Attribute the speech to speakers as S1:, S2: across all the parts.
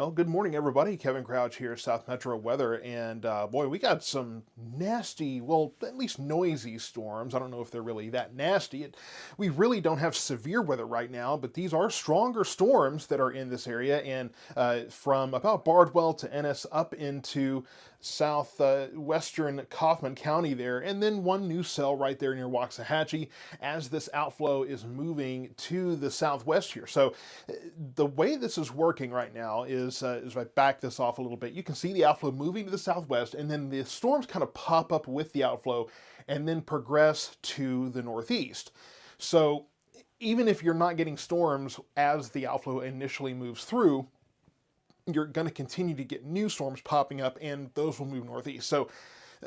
S1: Well, good morning, everybody. Kevin Crouch here, South Metro Weather, and boy, we got some nasty, well, at least noisy storms. I don't know if they're really that nasty. We really don't have severe weather right now, but these are stronger storms that are in this area, and from about Bardwell to Ennis up into southwestern Kaufman County there, and then one new cell right there near Waxahachie as this outflow is moving to the southwest here. So the way this is working right now is if I back this off a little bit, you can see the outflow moving to the southwest, and then the storms kind of pop up with the outflow and then progress to the northeast. So even if you're not getting storms as the outflow initially moves through, you're going to continue to get new storms popping up, and those will move northeast. So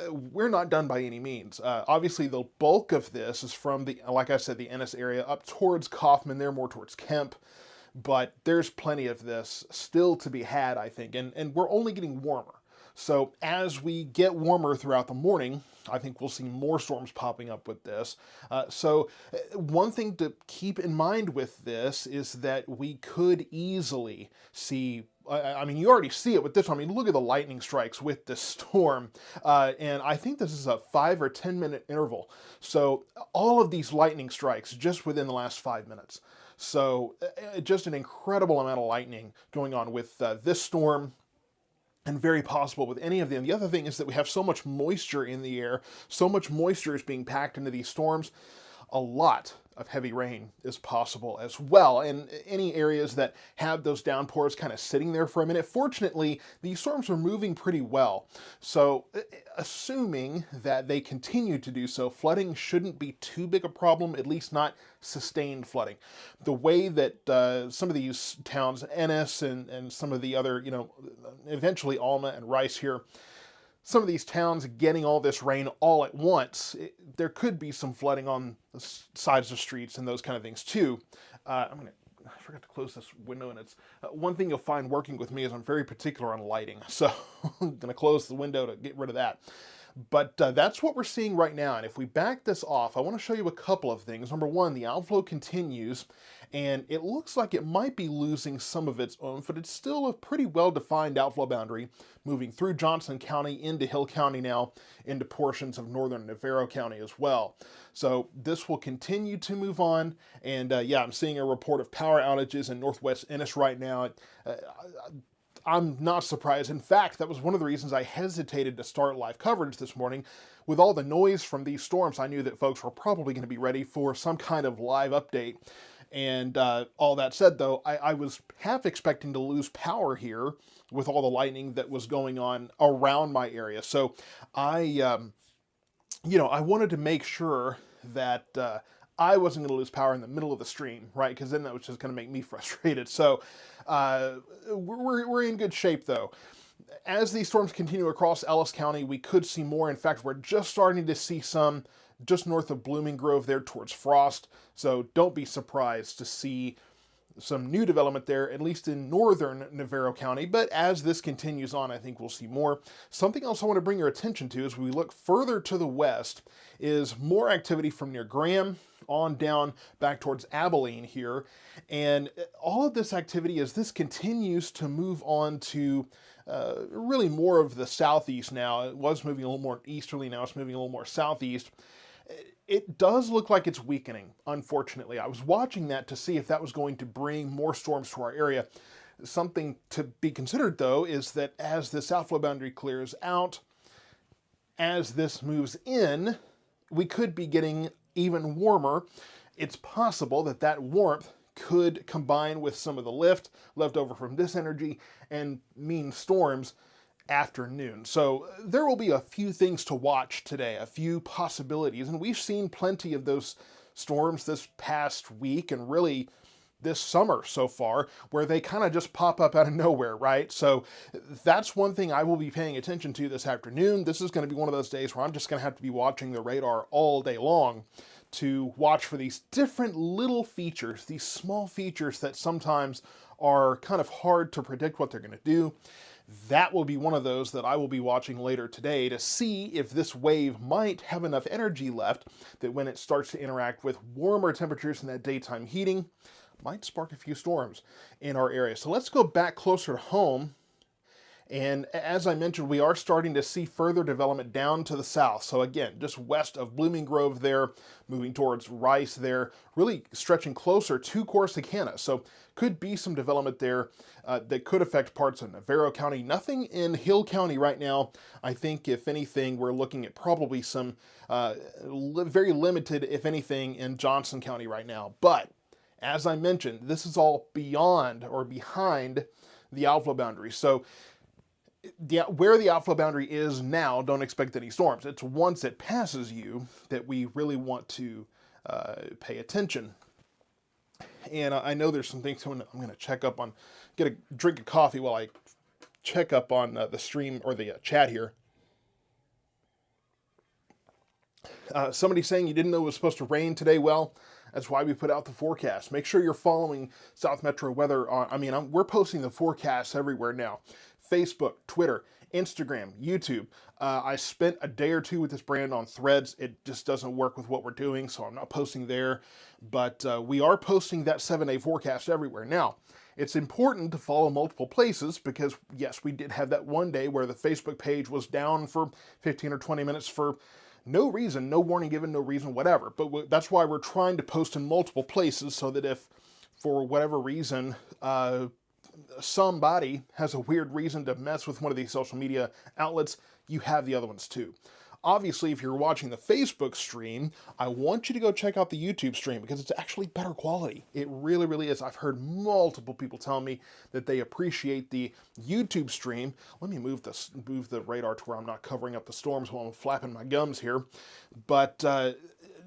S1: we're not done by any means. Obviously, the bulk of this is from the, like I said, the Ennis area up towards Kaufman, there more towards Kemp. But there's plenty of this still to be had, I think, and we're only getting warmer. So as we get warmer throughout the morning, I think we'll see more storms popping up with this. One thing to keep in mind with this is that we could easily see, I mean, you already see it with this one. I mean, look at the lightning strikes with this storm. And I think this is a 5 or 10 minute interval. So all of these lightning strikes just within the last 5 minutes. So just an incredible amount of lightning going on with this storm, and very possible with any of them. The other thing is that we have so much moisture in the air, so much moisture is being packed into these storms, a lot of heavy rain is possible as well. And any areas that have those downpours kind of sitting there for a minute, fortunately, these storms are moving pretty well. So assuming that they continue to do so, flooding shouldn't be too big a problem, at least not sustained flooding. The way that some of these towns, Ennis and some of the other, eventually Alma and Rice here, some of these towns getting all this rain all at once, there could be some flooding on the sides of streets and those kind of things too. I forgot to close this window, and it's one thing you'll find working with me is I'm very particular on lighting, so I'm going to close the window to get rid of that. But that's what we're seeing right now, and if we back this off, I want to show you a couple of things. Number one, the outflow continues, and it looks like it might be losing some of its oomph, but it's still a pretty well-defined outflow boundary, moving through Johnson County into Hill County now, into portions of northern Navarro County as well. So this will continue to move on, and yeah, I'm seeing a report of power outages in northwest Ennis right now. I'm not surprised. In fact, that was one of the reasons I hesitated to start live coverage this morning. With all the noise from these storms, I knew that folks were probably going to be ready for some kind of live update. And all that said, though, I was half expecting to lose power here with all the lightning that was going on around my area. So I wanted to make sure that I wasn't going to lose power in the middle of the stream, right? Because then that was just going to make me frustrated. So we're in good shape, though. As these storms continue across Ellis County, we could see more. In fact, we're just starting to see some just north of Blooming Grove there towards Frost. So don't be surprised to see some new development there, at least in northern Navarro County. But as this continues on, I think we'll see more. Something else I want to bring your attention to as we look further to the west is more activity from near Graham on down back towards Abilene here. And all of this activity, as this continues to move on to really more of the southeast now, it was moving a little more easterly, now it's moving a little more southeast. It does look like it's weakening, unfortunately. I was watching that to see if that was going to bring more storms to our area. Something to be considered, though, is that as this outflow boundary clears out, as this moves in, we could be getting even warmer. It's possible that that warmth could combine with some of the lift left over from this energy and mean storms afternoon. So there will be a few things to watch today, a few possibilities, and we've seen plenty of those storms this past week and really this summer so far, where they kind of just pop up out of nowhere, right? So that's one thing I will be paying attention to this afternoon. This is going to be one of those days where I'm just going to have to be watching the radar all day long to watch for these different little features, these small features that sometimes are kind of hard to predict what they're going to do. That will be one of those that I will be watching later today to see if this wave might have enough energy left that when it starts to interact with warmer temperatures in that daytime heating, might spark a few storms in our area. So let's go back closer to home. And as I mentioned, we are starting to see further development down to the south. So again, just west of Blooming Grove there, moving towards Rice there, really stretching closer to Corsicana. So could be some development there that could affect parts of Navarro County. Nothing in Hill County right now. I think if anything, we're looking at probably some very limited, if anything, in Johnson County right now. But as I mentioned, this is all beyond or behind the outflow boundary. So where the outflow boundary is now, don't expect any storms. It's once it passes you that we really want to pay attention. And I know there's some things I'm going to check up on, get a drink of coffee while I check up on the stream or the chat here. Somebody saying you didn't know it was supposed to rain today. Well, that's why we put out the forecast. Make sure you're following South Metro Weather. We're posting the forecasts everywhere now. Facebook, Twitter, Instagram, YouTube. I spent a day or two with this brand on Threads. It just doesn't work with what we're doing, so I'm not posting there. But we are posting that 7-day forecast everywhere. Now, it's important to follow multiple places because, yes, we did have that one day where the Facebook page was down for 15 or 20 minutes for no reason, no warning given, no reason, whatever. But that's why we're trying to post in multiple places so that if, for whatever reason, somebody has a weird reason to mess with one of these social media outlets, you have the other ones too. Obviously, if you're watching the Facebook stream, I want you to go check out the YouTube stream because it's actually better quality. It really, really is. I've heard multiple people tell me that they appreciate the YouTube stream. Let me move the radar to where I'm not covering up the storms while I'm flapping my gums here. But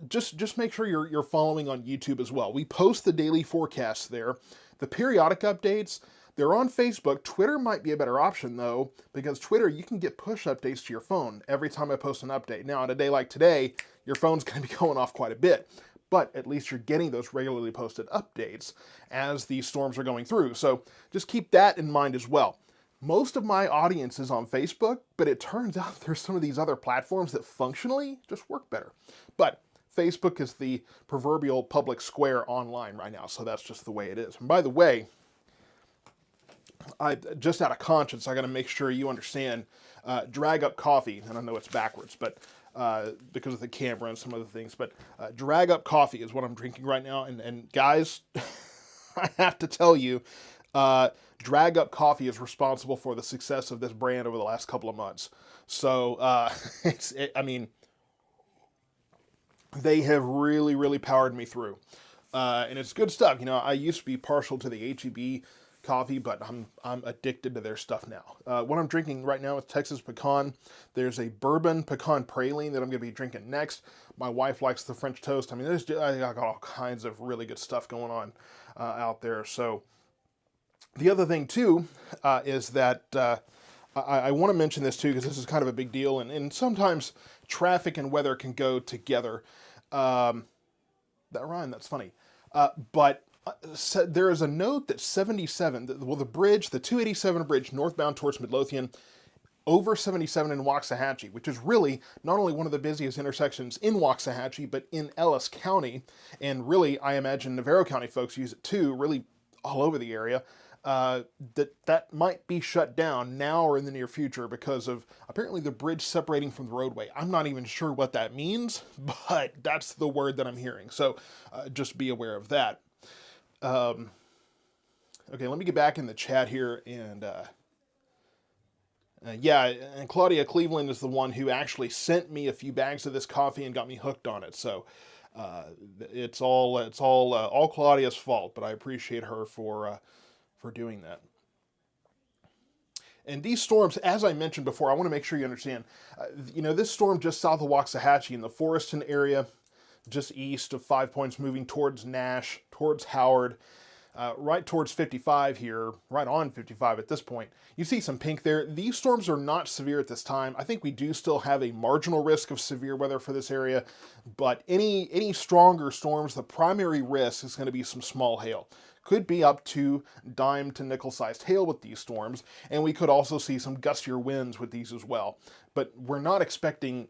S1: just make sure you're following on YouTube as well. We post the daily forecasts there. The periodic updates, they're on Facebook. Twitter might be a better option, though, because Twitter, you can get push updates to your phone every time I post an update. Now, on a day like today, your phone's going to be going off quite a bit, but at least you're getting those regularly posted updates as these storms are going through. So just keep that in mind as well. Most of my audience is on Facebook, but it turns out there's some of these other platforms that functionally just work better. But Facebook is the proverbial public square online right now, so that's just the way it is. And by the way, just out of conscience, I got to make sure you understand, Drag Up Coffee, and I know it's backwards, but because of the camera and some other things, but Drag Up Coffee is what I'm drinking right now, and guys, I have to tell you, Drag Up Coffee is responsible for the success of this brand over the last couple of months. So, they have really, really powered me through. And it's good stuff. You know, I used to be partial to the H-E-B coffee, but I'm addicted to their stuff now. What I'm drinking right now is Texas Pecan. There's a bourbon pecan praline that I'm going to be drinking next. My wife likes the French toast. I mean, I got all kinds of really good stuff going on out there. So the other thing, too, is that I want to mention this, too, because this is kind of a big deal. And sometimes traffic and weather can go together. That rhyme, that's funny. But there is a note that 77, the bridge, the 287 bridge northbound towards Midlothian, over 77 in Waxahachie, which is really not only one of the busiest intersections in Waxahachie, but in Ellis County. And really, I imagine Navarro County folks use it too, really all over the area. That might be shut down now or in the near future because of apparently the bridge separating from the roadway. I'm not even sure what that means, but that's the word that I'm hearing. So just be aware of that. Okay, let me get back in the chat here, and yeah, and Claudia Cleveland is the one who actually sent me a few bags of this coffee and got me hooked on it. So it's all Claudia's fault, but I appreciate her for doing that. And these storms, as I mentioned before, I want to make sure you understand, this storm just south of Waxahachie in the Forreston area, just east of 5 Points, moving towards Nash, towards Howard, right towards 55 here, right on 55 at this point. You see some pink there. These storms are not severe at this time. I think we do still have a marginal risk of severe weather for this area, but any stronger storms, the primary risk is going to be some small hail. Could be up to dime to nickel-sized hail with these storms, and we could also see some gustier winds with these as well. But we're not expecting,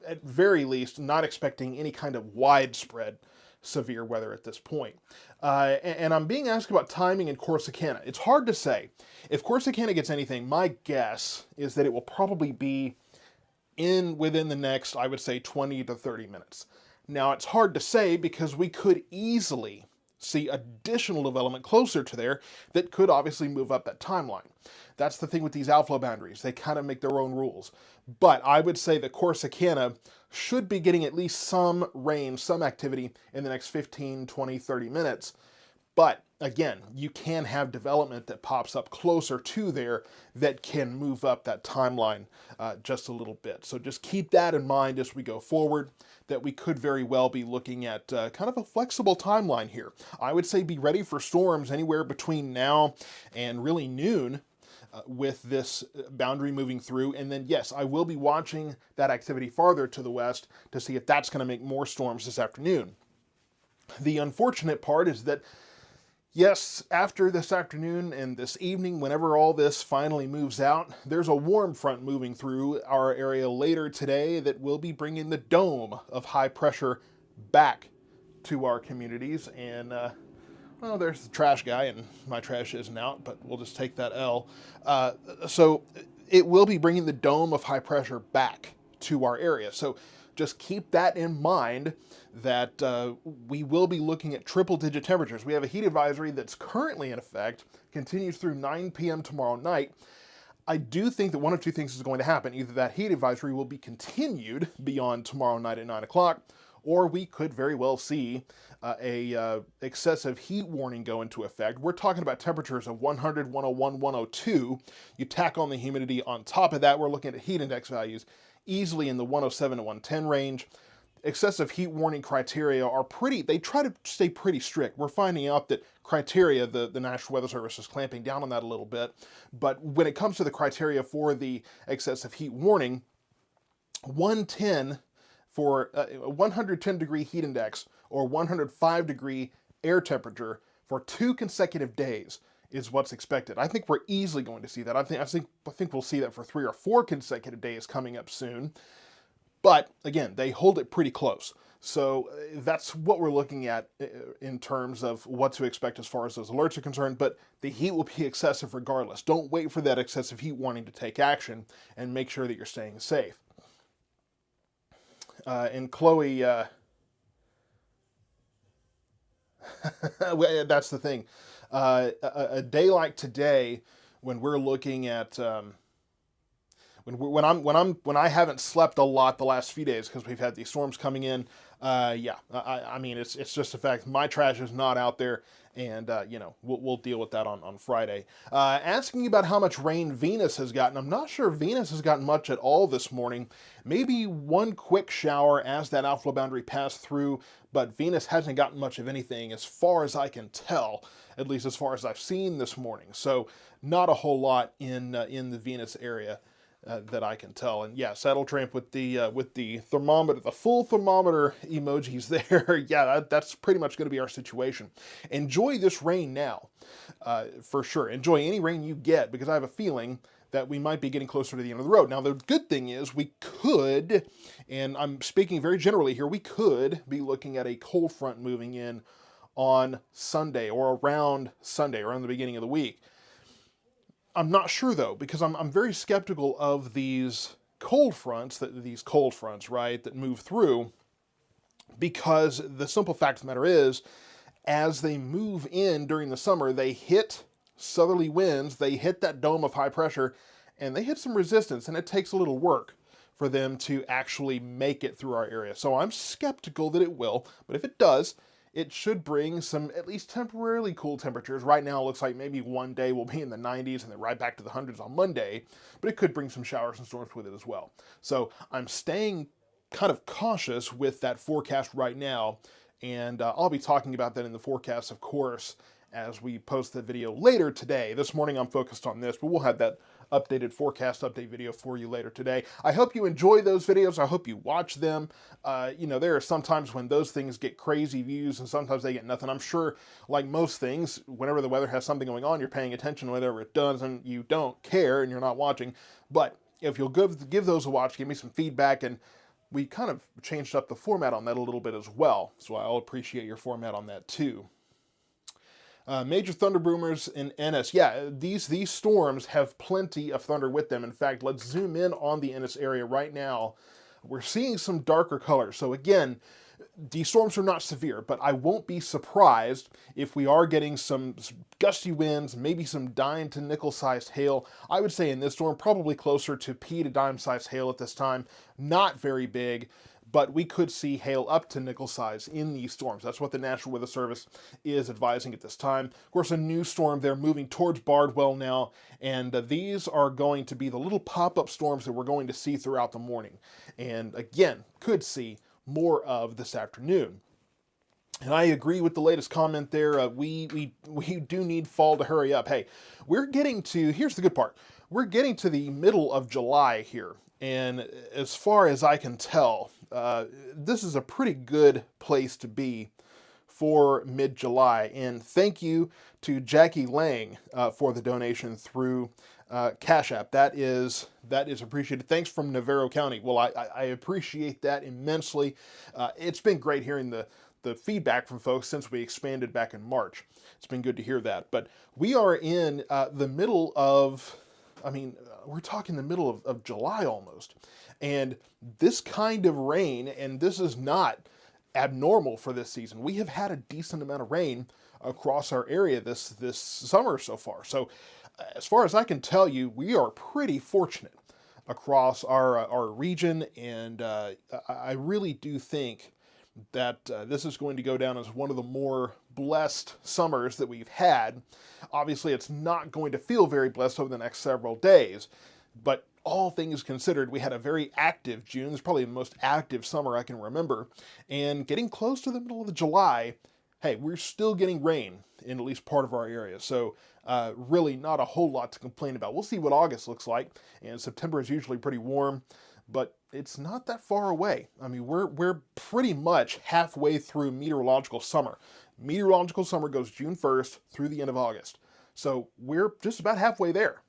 S1: at very least, not expecting any kind of widespread severe weather at this point. And I'm being asked about timing in Corsicana. It's hard to say. If Corsicana gets anything, my guess is that it will probably be within the next, I would say, 20 to 30 minutes. Now, it's hard to say because we could easily see additional development closer to there that could obviously move up that timeline. That's the thing with these outflow boundaries. They kind of make their own rules. But I would say that Corsicana should be getting at least some rain, some activity in the next 15, 20, 30 minutes. But again, you can have development that pops up closer to there that can move up that timeline just a little bit. So just keep that in mind as we go forward, that we could very well be looking at kind of a flexible timeline here. I would say be ready for storms anywhere between now and really noon with this boundary moving through. And then, yes, I will be watching that activity farther to the west to see if that's going to make more storms this afternoon. The unfortunate part is that, yes, after this afternoon and this evening, whenever all this finally moves out, there's a warm front moving through our area later today that will be bringing the dome of high pressure back to our communities. And, well, there's the trash guy, and my trash isn't out, but we'll just take that L. So it will be bringing the dome of high pressure back to our area. So just keep that in mind, that we will be looking at triple-digit temperatures. We have a heat advisory that's currently in effect, continues through 9 p.m. tomorrow night. I do think that one of two things is going to happen. Either that heat advisory will be continued beyond tomorrow night at 9 o'clock, or we could very well see a excessive heat warning go into effect. We're talking about temperatures of 100, 101, 102. You tack on the humidity on top of that, we're looking at heat index values easily in the 107 to 110 range. Excessive heat warning criteria are they try to stay pretty strict. We're finding out that criteria, the National Weather Service is clamping down on that a little bit. But when it comes to the criteria for the excessive heat warning, 110 for 110 degree heat index or 105 degree air temperature for 2 consecutive days is what's expected. I think we're easily going to see that. I think we'll see that for 3 or 4 consecutive days coming up soon. But again, they hold it pretty close. So that's what we're looking at in terms of what to expect as far as those alerts are concerned. But the heat will be excessive regardless. Don't wait for that excessive heat warning to take action, and make sure that you're staying safe. And Chloe, that's the thing. A day like today, when we're looking at when I haven't slept a lot the last few days because we've had these storms coming in, I mean it's just a fact. My trash is not out there, and we'll deal with that on Friday. Asking about how much rain Venus has gotten. I'm not sure Venus has gotten much at all this morning. Maybe one quick shower as that outflow boundary passed through, but Venus hasn't gotten much of anything as far as I can tell, at least as far as I've seen this morning. So not a whole lot in the Venus area that I can tell. And yeah, Saddle Tramp with the thermometer, the full thermometer emojis there. Yeah, that's pretty much going to be our situation. Enjoy this rain now, for sure. Enjoy any rain you get, because I have a feeling that we might be getting closer to the end of the road. Now, the good thing is we could, and I'm speaking very generally here, we could be looking at a cold front moving in on Sunday or around Sunday, around the beginning of the week. I'm not sure though, because I'm very skeptical of these cold fronts, right, that move through, because the simple fact of the matter is, as they move in during the summer, they hit southerly winds, they hit that dome of high pressure, and they hit some resistance, and it takes a little work for them to actually make it through our area. So I'm skeptical that it will, but if it does, it should bring some at least temporarily cool temperatures. Right now it looks like maybe one day we'll be in the 90s and then right back to the hundreds on Monday, but it could bring some showers and storms with it as well. So I'm staying kind of cautious with that forecast right now, and I'll be talking about that in the forecast, of course, as we post the video later today. This morning I'm focused on this, but we'll have that updated forecast update video for you later today. I hope you enjoy those videos. I hope you watch them. There are sometimes when those things get crazy views and sometimes they get nothing. I'm sure, like most things, whenever the weather has something going on, you're paying attention. Whenever it doesn't, you don't care and you're not watching. But if you'll give those a watch, give me some feedback, and we kind of changed up the format on that a little bit as well. So I'll appreciate your format on that too. Major thunder boomers in Ennis. Yeah, these storms have plenty of thunder with them. In fact, let's zoom in on the Ennis area right now. We're seeing some darker colors. So again, these storms are not severe, but I won't be surprised if we are getting some gusty winds, maybe some dime to nickel-sized hail. I would say in this storm, probably closer to pea to dime-sized hail at this time. Not very big, but we could see hail up to nickel size in these storms. That's what the National Weather Service is advising at this time. Of course, a new storm, they're moving towards Bardwell now, and these are going to be the little pop-up storms that we're going to see throughout the morning. And again, could see more of this afternoon. And I agree with the latest comment there. We do need fall to hurry up. Hey, we're getting to, here's the good part. We're getting to the middle of July here. And as far as I can tell, this is a pretty good place to be for mid-July. And thank you to Jackie Lang for the donation through Cash App. That is appreciated. Thanks from Navarro County. Well, I appreciate that immensely. It's been great hearing the feedback from folks since we expanded back in March. It's been good to hear that. But we are in the middle of, we're talking the middle of July almost. And this kind of rain, and this is not abnormal for this season. We have had a decent amount of rain across our area this summer so far. So as far as I can tell you, we are pretty fortunate across our region, and I really do think that this is going to go down as one of the more blessed summers that we've had. Obviously, it's not going to feel very blessed over the next several days, but all things considered, we had a very active June. It's probably the most active summer I can remember. And getting close to the middle of July, hey, we're still getting rain in at least part of our area. So really not a whole lot to complain about. We'll see what August looks like. And September is usually pretty warm, but it's not that far away. I mean, we're pretty much halfway through meteorological summer. Meteorological summer goes June 1st through the end of August. So we're just about halfway there.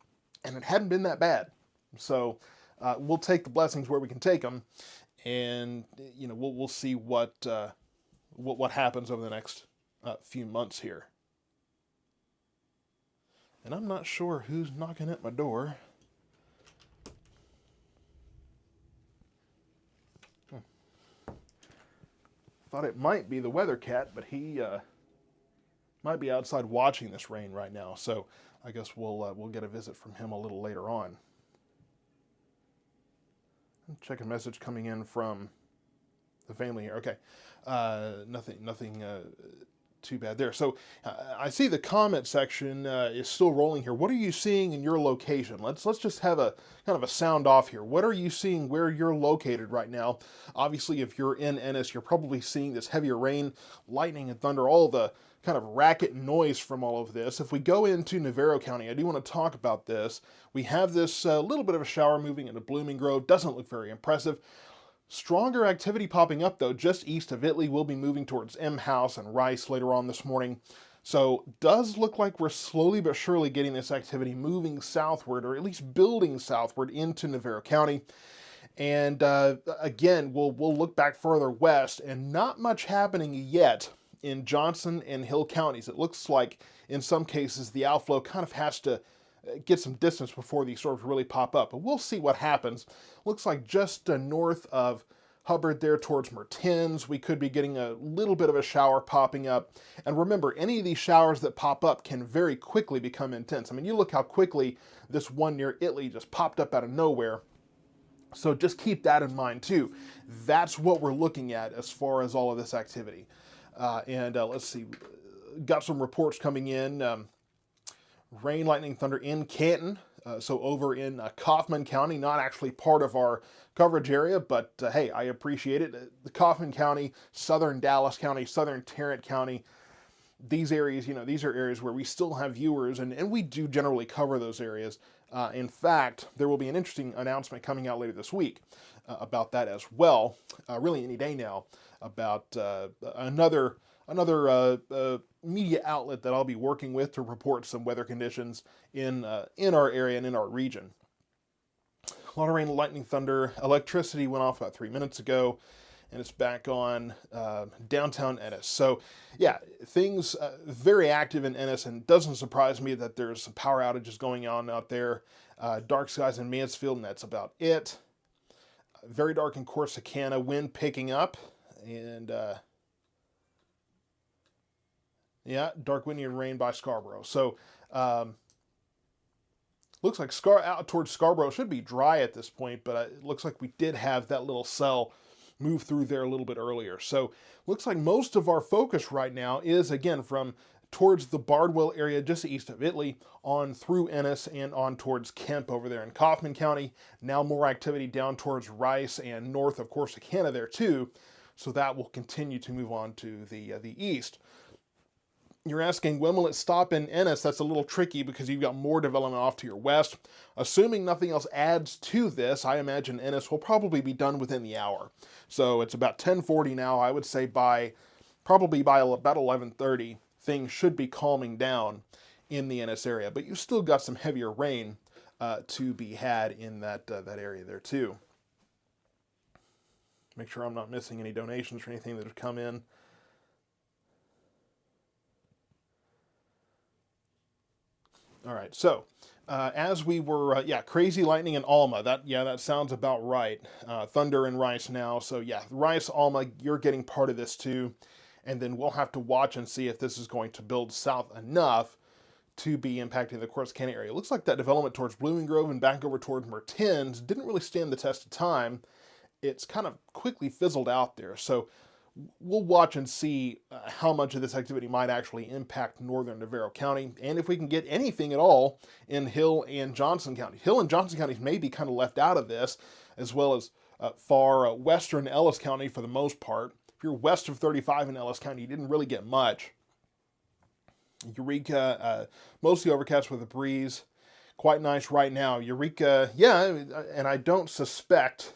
S1: And it hadn't been that bad. So we'll take the blessings where we can take them, and we'll see what happens over the next few months here. And I'm not sure who's knocking at my door. Thought it might be the weather cat, but he might be outside watching this rain right now. So I guess we'll get a visit from him a little later on. Check a message coming in from the family here. Okay, nothing too bad there. So I see the comment section is still rolling here. What are you seeing in your location? Let's just have a kind of a sound off here. What are you seeing where you're located right now? Obviously, if you're in Ennis, you're probably seeing this heavier rain, lightning, and thunder, all the kind of racket and noise from all of this. If we go into Navarro County, I do want to talk about this. We have this little bit of a shower moving into Blooming Grove. Doesn't look very impressive. Stronger activity popping up, though, just east of Italy. We'll be moving towards M House and Rice later on this morning. So does look like we're slowly but surely getting this activity moving southward, or at least building southward into Navarro County. And again, we'll look back further west, and not much happening yet in Johnson and Hill counties. It looks like in some cases the outflow kind of has to get some distance before these storms really pop up. But we'll see what happens. Looks like just north of Hubbard there towards Mertens, we could be getting a little bit of a shower popping up. And remember, any of these showers that pop up can very quickly become intense. I mean, you look how quickly this one near Italy just popped up out of nowhere. So just keep that in mind too. That's what we're looking at as far as all of this activity. Let's see, got some reports coming in. Rain, lightning, thunder in Canton. So over in Kaufman County, not actually part of our coverage area, but hey, I appreciate it. The Kaufman County, southern Dallas County, southern Tarrant County, these areas, these are areas where we still have viewers, and we do generally cover those areas. In fact, there will be an interesting announcement coming out later this week about that as well, really any day now, about another media outlet that I'll be working with to report some weather conditions in our area and in our region. A lot of rain, lightning, thunder. Electricity went off about 3 minutes ago, and it's back on downtown Ennis. So, yeah, things very active in Ennis, and it doesn't surprise me that there's some power outages going on out there. Dark skies in Mansfield, and that's about it. Very dark in Corsicana, wind picking up, and yeah, dark, windy, and rain by Scarborough. So, looks like out towards Scarborough should be dry at this point, but it looks like we did have that little cell move through there a little bit earlier. So looks like most of our focus right now is, again, from towards the Bardwell area just east of Italy on through Ennis and on towards Kemp over there in Kaufman County. Now more activity down towards Rice and north of Corsicana there too. So that will continue to move on to the east. You're asking, when will it stop in Ennis? That's a little tricky because you've got more development off to your west. Assuming nothing else adds to this, I imagine Ennis will probably be done within the hour. So it's about 10:40 now. I would say probably by about 11:30, things should be calming down in the Ennis area. But you've still got some heavier rain to be had in that area there too. Make sure I'm not missing any donations or anything that have come in. All right, so as we were, crazy lightning in Alma. That sounds about right. Thunder in Rice now. So yeah, Rice, Alma, you're getting part of this too. And then we'll have to watch and see if this is going to build south enough to be impacting the Corsicana area. It looks like that development towards Blooming Grove and back over towards Mertens didn't really stand the test of time. It's kind of quickly fizzled out there. So we'll watch and see how much of this activity might actually impact northern Navarro County, and if we can get anything at all in Hill and Johnson County. Hill and Johnson counties may be kind of left out of this, as well as far western Ellis County for the most part. If you're west of 35 in Ellis County, you didn't really get much. Eureka, mostly overcast with a breeze. Quite nice right now. Eureka, yeah, and I don't suspect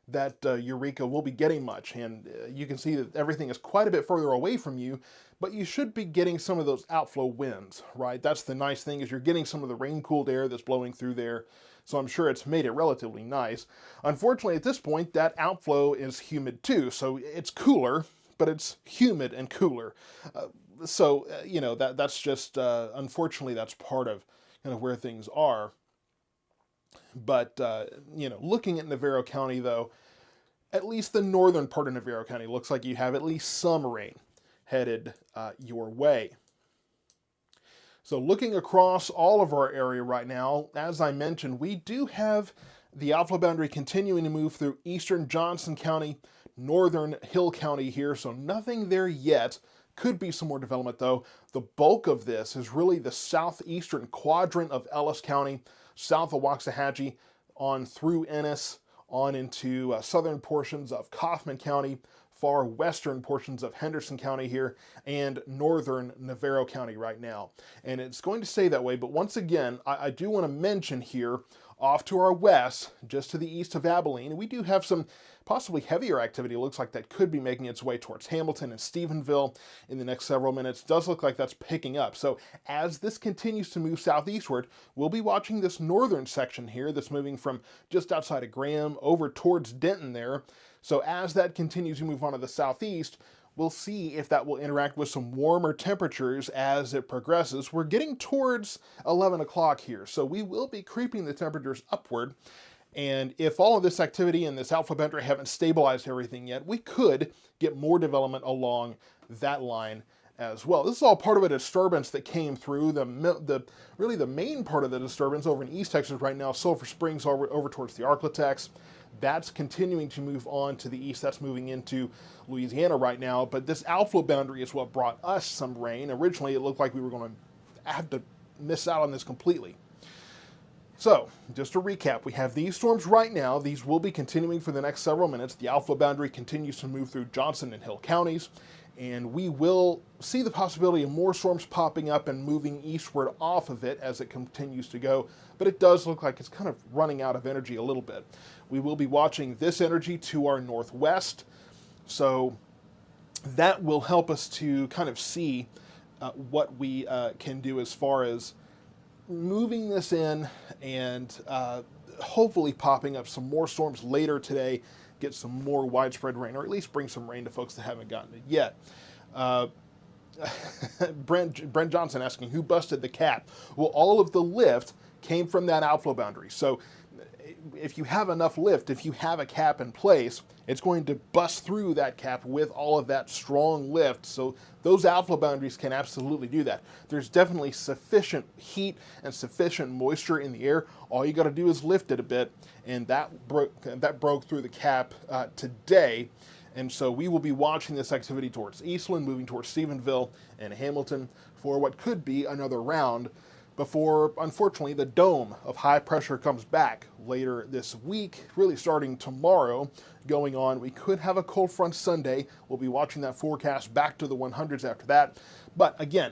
S1: that Eureka will be getting much, and you can see that everything is quite a bit further away from you, but you should be getting some of those outflow winds, right? That's the nice thing, is you're getting some of the rain-cooled air that's blowing through there, so I'm sure it's made it relatively nice. Unfortunately, at this point, that outflow is humid too, so it's cooler, but it's humid and cooler. That's just, unfortunately, that's part of kind of where things are. But, looking at Navarro County, though, at least the northern part of Navarro County looks like you have at least some rain headed your way. So looking across all of our area right now, as I mentioned, we do have the outflow boundary continuing to move through eastern Johnson County, northern Hill County here, so nothing there yet. Could be some more development, though. The bulk of this is really the southeastern quadrant of Ellis County, south of Waxahachie, on through Ennis, on into southern portions of Kaufman County, far western portions of Henderson County here, and northern Navarro County right now. And it's going to stay that way, but once again, I do want to mention here, off to our west, just to the east of Abilene, we do have some possibly heavier activity. It looks like that could be making its way towards Hamilton and Stephenville in the next several minutes. It does look like that's picking up. So as this continues to move southeastward, we'll be watching this northern section here that's moving from just outside of Graham over towards Denton there. So as that continues to move on to the southeast, we'll see if that will interact with some warmer temperatures as it progresses. We're getting towards 11 o'clock here, so we will be creeping the temperatures upward. And if all of this activity and this alpha boundary haven't stabilized everything yet, we could get more development along that line as well. This is all part of a disturbance that came through. Really the main part of the disturbance over in East Texas right now, Sulphur Springs over towards the Arklatex. That's continuing to move on to the east. That's moving into Louisiana right now. But this outflow boundary is what brought us some rain. Originally, it looked like we were going to have to miss out on this completely. So, just to recap, we have these storms right now. These will be continuing for the next several minutes. The outflow boundary continues to move through Johnson and Hill counties, and we will see the possibility of more storms popping up and moving eastward off of it as it continues to go, but it does look like it's kind of running out of energy a little bit. We will be watching this energy to our northwest, so that will help us to kind of see what we can do as far as moving this in and hopefully popping up some more storms later today, get some more widespread rain, or at least bring some rain to folks that haven't gotten it yet. Brent Johnson asking, who busted the cap? Well, all of the lift came from that outflow boundary. So if you have enough lift, if you have a cap in place, it's going to bust through that cap with all of that strong lift. So those outflow boundaries can absolutely do that. There's definitely sufficient heat and moisture in the air. All you got to do is lift it a bit, and that broke through the cap today. And so we will be watching this activity towards Eastland, moving towards Stephenville and Hamilton for what could be another round before, unfortunately, the dome of high pressure comes back later this week, really starting tomorrow, going on. We could have a cold front Sunday. We'll be watching that forecast back to the 100s after that. But again,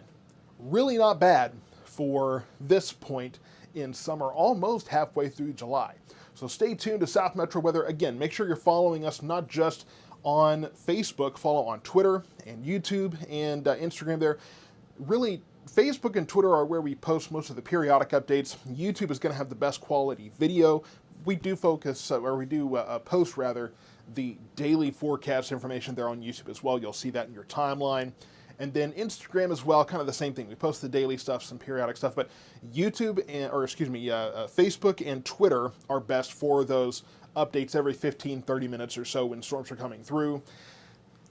S1: really not bad for this point in summer, almost halfway through July. So stay tuned to South Metro Weather. Again, make sure you're following us not just on Facebook, follow on Twitter and YouTube and Instagram there. Really, Facebook and Twitter are where we post most of the periodic updates. YouTube is going to have the best quality video. We do post rather the daily forecast information there on YouTube as well. You'll see that in your timeline. And then Instagram as well, kind of the same thing. We post the daily stuff, some periodic stuff, but Facebook and Twitter are best for those updates every 15, 30 minutes or so when storms are coming through.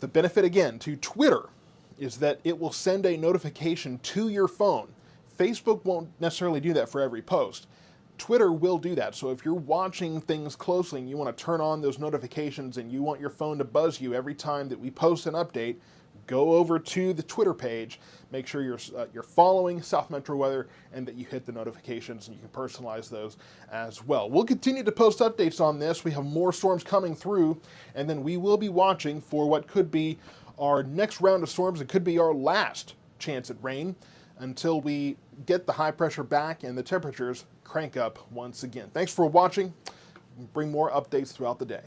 S1: The benefit, again, to Twitter is that it will send a notification to your phone. Facebook won't necessarily do that for every post. Twitter will do that. So if you're watching things closely and you want to turn on those notifications and you want your phone to buzz you every time that we post an update, go over to the Twitter page, make sure you're following South Metro Weather and that you hit the notifications, and you can personalize those as well. We'll continue to post updates on this. We have more storms coming through, and then we will be watching for what could be our next round of storms. It could be our last chance at rain until we get the high pressure back and the temperatures crank up once again. Thanks for watching. Bring more updates throughout the day.